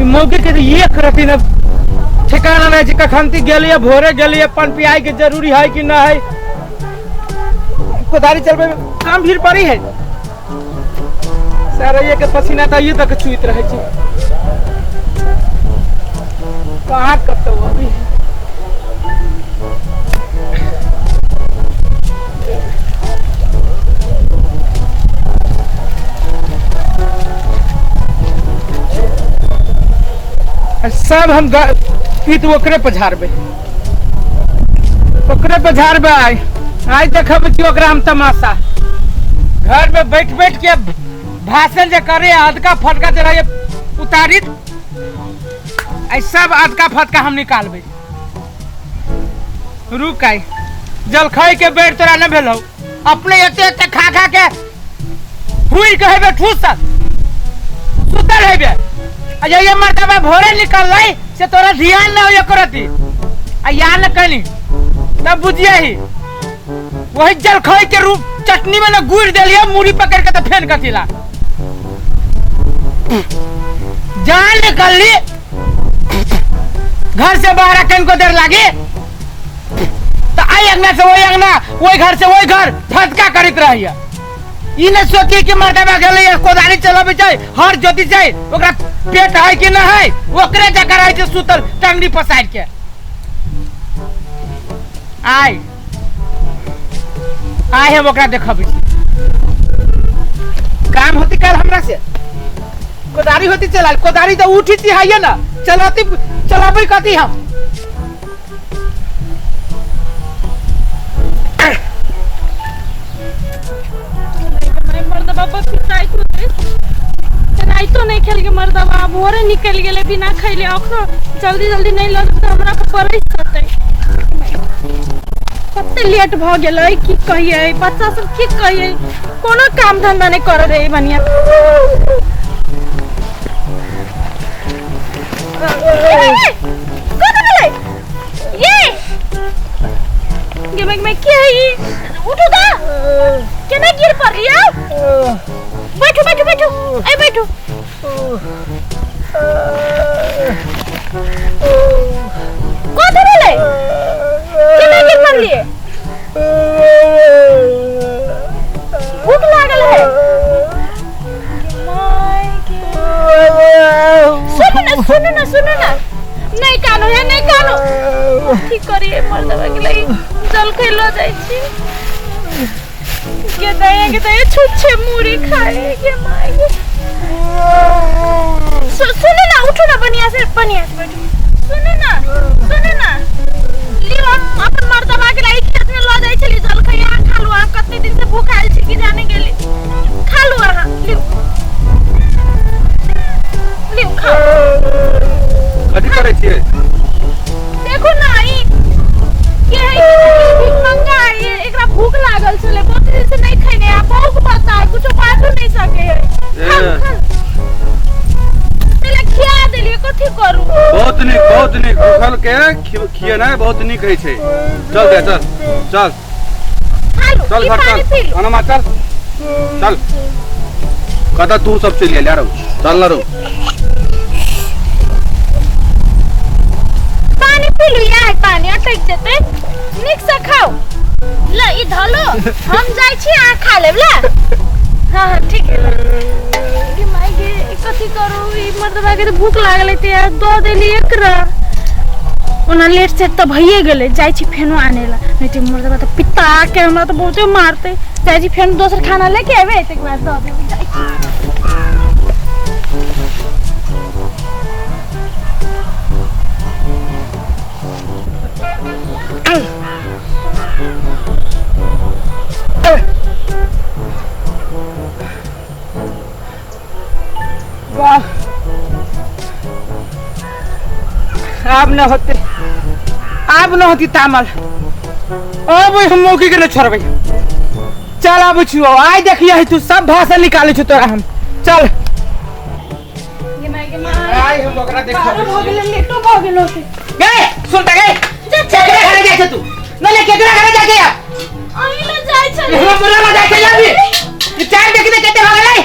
मौके के ये करती न ठिकाना नहीं कखनती गेलिए भोरे गेलिए पान पियाई के जरूरी है कि ना है कोदारी चलबे में काम भीड़ पड़ी है सारा ये के पसीना तो ये तक चुइत रहे छी कहाँ करते हो अभी सब हम पीत ओकरे पे झाड़बे आज देखब कि ओकरा हम तमाशा घर में बैठ बैठ के भाषण जे करे अधका फटका जे रहे उतारी सब अधका फटका हम निकालबे रुक आई जलखै के बेर तोरा न भेलौ अपने एते एते खा खा के हुई कहबे ठूसत सुतल हेबे अजय ये मर्तबा भोरे निकल लाई से तोरा ध्यान न होय करती आ या न कनी तब बुझिए ही वही जलखै के रूप चटनी में न गुड़ देलिए मूड़ी पकड़ के तो फेन कथिला जान निकल ली घर से बाहर कन को देर लागी तो आई अंगना से वही घर से वही घर फटका करित रहिए ई न सोची कि मर्तबा गेले कोदारी चलाबे छै हर जोती छै ओकरा पेट है कि न है ओकरे जकर है छै सुतल टंगड़ी पसार के आई है ओकरा देखब काम होती कल हमरा से कोदारी होती चला कोदारी तो उठी थी है ना चलाबे कथी हम तो नहीं खेल के मर्दबा भोरे निकल गेले बिना खैले अखनो जल्दी जल्दी नहीं लग तो हमरा को परैस करते कते लेट भ गेलै की कहिए बच्चा सब की कहिए कोनो काम धंधा नहीं कर रे बनिया कौन बोले ये मैं क्या है उठो दा केना गिर पड़ लिया बैठो ए बैठो कौन बोले केना गिर पड़ लिए भूख लागल है सुनो ना नहीं कानो ठीक करिए मर्दबा के लिए जल खैलो जाय छी के दया छुच्छे मुड़ी खाए के माई सुनो ना उठो ना बनिया से बैठो सुनो ना लियो अपन मर्दबा के लिए खेत में ल जाय छली जल खैया खा लो कते दिन से भूख आइल छी कि जाने गेली खा लो हां लियो खा कथि करे छियै देखो ना ई के है कि मंगा है एकरा भूख लागल छले बहुत दिन से नहीं खैने आ बहुत पता कुछ बातो नहीं सके तेला खिया देलिए कथि करू बहुत निक भूखल के खियना बहुत निक है छै चल दे चल चल घर चल खाना मा चल कदा तू सब चल ले रहो चल ना रहो पानी पी लो यार पानी अटक जेते निक से खाओ ल ई धलो हम जाय छी आ खा लेबला हां ठीक है के माय गे कथि करू ई मर्दबा के भूख लागले ते यार दो देली एकरा ओना लेट सेट तो भइए गेले जाय छी फेनो आनेला नहीं ते मर्दबा तो पिता के हमरा तो बहुते मारते जाय छी फेन दोसर खाना लेके आबे एक बार दो दे जाय अब न होती तामल अब हम मौके के न छोड़बे चल अब छुओ आई देखिए तू सब भाषा निकाले छु तोरा हम चल आई हम ओकरा देखब हो गेले लेटो हो गेलो गए सुनता गए केकरा घरे जाय छ तू न ले केकरा घरे जाय के आई ले जाय छ हम बोला जाय के जाबी ये चाय देखि दे केते हो गेलै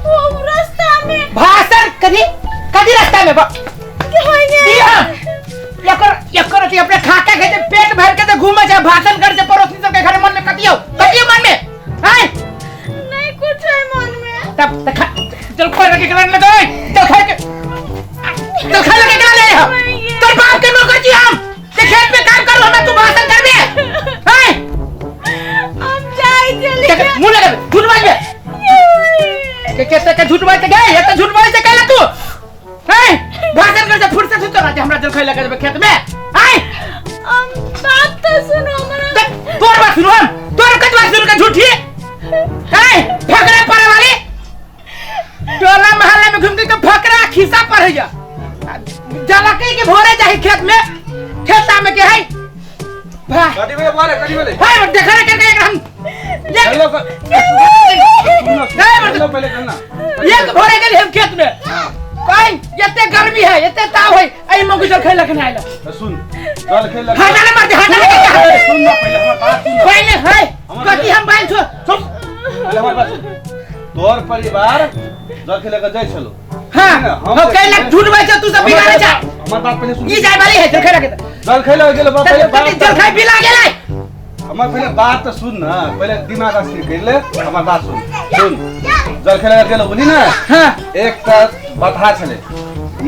ओ रास्ता में भाषण कनी कदी रास्ता में की होइए दिया यकर अति अपने खाका के पेट भर के घूमे जा भाषण कर जे पड़ोसी सब के घर मन में कतियो मन में हैं नहीं कुछ है मन में तब चल कोई लगे करने लगे चल खा लगे करा ले तोर बाप के नौकर जी हम ते खेत में काम करू हमें तू भाषण करबे हैं हम जाई चले मुंह लगा झूठ बोल बे के झूठ बोल के गए ये तो झूठ बोल से कहला तू हैं भाषण कर से फुर्सत होता ना हमरा जल खाई लगे खेत में हैं हम बात तो सुनो हमरा तोर बात सुनो हम तोर कत बात सुन के झूठी हैं फकरा परे वाली टोला मोहल्ला में घूम के फकरा खिसा पर है जा जलके के भोरे जाही खेत में खेता में के है भाई कदी वाले हाय देखा रे करके हम चलो पहले करना एक भोरे गेल हम खेत में कहीं एते गर्मी है एते ताव है आई मगु जल खाई लखन आइला सुन चल खेल लगा हटाने मत हटाने सुन ना पहले हमार बात सुन पहले है कति हम बाइन छो चुप पहले हमार बात सुन तोर परिवार जल खेल लगा जाय चलो हां हम कहला झूठ बात तू सब बिगाड़े जा हमार बात पहले सुन ई जाय वाली है जल खाई लगे जल खेल लगा गेलो पहले बात जल खाई पिला गेलै हमार पहले बात तो सुन ना पहले दिमाग अस्थिर कर ले हमार बात सुन जल खेल लगा गेलो बोली ना हां एक त बथा छले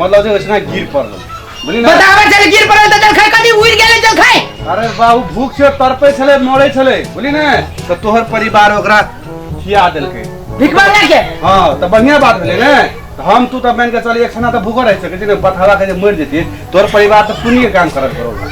मतलब जे उसना गिर पड़लो बोली ना बतावे चले गिर पड़ल त जल खाई कदी उड़ गेलै जल खाई अरे बाबू भूख से तरपे छले मरे छले बोली ना तो तोहर परिवार ओकरा खिया देलके भीख मांगने के हां तो बढ़िया बात भेले ना तो हम तू तो मान के चल एक सना तो भूखा रह सके न बथावा के जे मर जेती तोहर परिवार तो पुण्य काम करत करो